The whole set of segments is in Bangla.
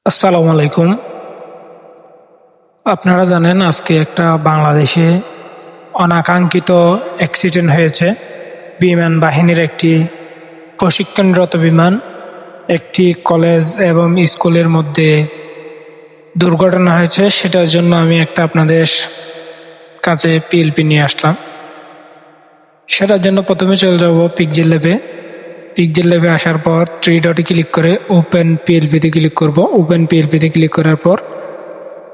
আসসালামু আলাইকুম। আপনারা জানেন আজকে একটা বাংলাদেশে অনাকাঙ্ক্ষিত অ্যাক্সিডেন্ট হয়েছে। বিমান বাহিনীর একটি প্রশিক্ষণরত বিমান একটি কলেজ এবং স্কুলের মধ্যে দুর্ঘটনা হয়েছে। সেটার জন্য আমি আপনাদের কাছে পিএলপি নিয়ে আসলাম। সেটার জন্য প্রথমে চলে যাব পিকজেল ল্যাবে। পিকজেল ল্যাবে আসার পর থ্রি ডটে ক্লিক করে ওপেন পিএলপিতে ক্লিক করব। ওপেন পিএলপিতে ক্লিক করার পর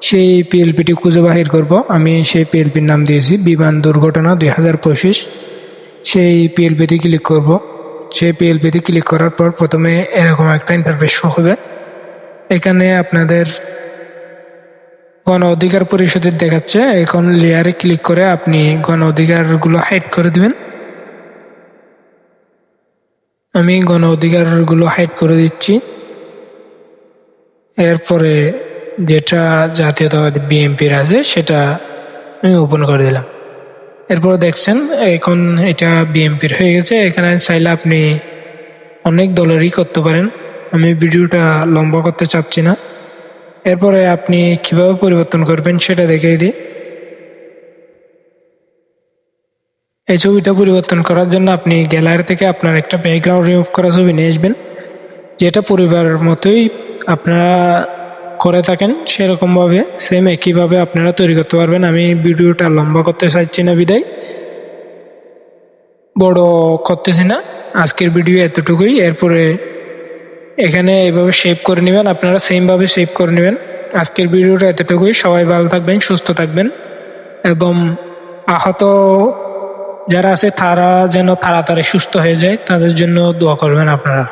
সেই পিএলপিটি খুঁজে বাহির করব। আমি সেই পিএলপির নাম দিয়েছি বিমান দুর্ঘটনা 2025। সেই পিএলপিতে ক্লিক করব। সেই পিএলপিতে ক্লিক করার পর প্রথমে এরকম একটা ইন্টারফেস শো হবে। এখানে আপনাদের গণ অধিকার পরিষদের দেখাচ্ছে। এখন লেয়ারে ক্লিক করে আপনি গণ অধিকারগুলো হাইড করে দিবেন। আমি গণ অধিকারগুলো হাইড করে দিচ্ছি। এরপরে যেটা জাতীয়তাবাদী বিএনপির আছে সেটা আমি ওপেন করে দিলাম। এরপর দেখছেন এখন এটা বিএনপির হয়ে গেছে। এখানে চাইলে আপনি অনেক দলেরই করতে পারেন। আমি ভিডিওটা লম্বা করতে চাচ্ছি না। এরপরে আপনি কিভাবে পরিবর্তন করবেন সেটা দেখিয়ে দিই। এই ছবিটা পরিবর্তন করার জন্য আপনি গ্যালারি থেকে আপনার একটা ব্যাকগ্রাউন্ড রিমুভ করা ছবি নিয়ে আসবেন, যেটা পরিবারের মতোই আপনারা করে থাকেন সেরকমভাবে সেম একইভাবে আপনারা তৈরি করতে পারবেন। আমি ভিডিওটা লম্বা করতে চাইছি না বিদায় বড় করতেছি না। আজকের ভিডিও এতটুকুই। এরপরে এখানে এভাবে সেভ করে নেবেন, আপনারা সেমভাবে সেভ করে নেবেন। আজকের ভিডিওটা এতটুকুই। সবাই ভালো থাকবেন, সুস্থ থাকবেন এবং আহত যারা আছে তারা যেন তাড়াতাড়ি সুস্থ হয়ে যায় তাদের জন্য দোয়া করবেন আপনারা।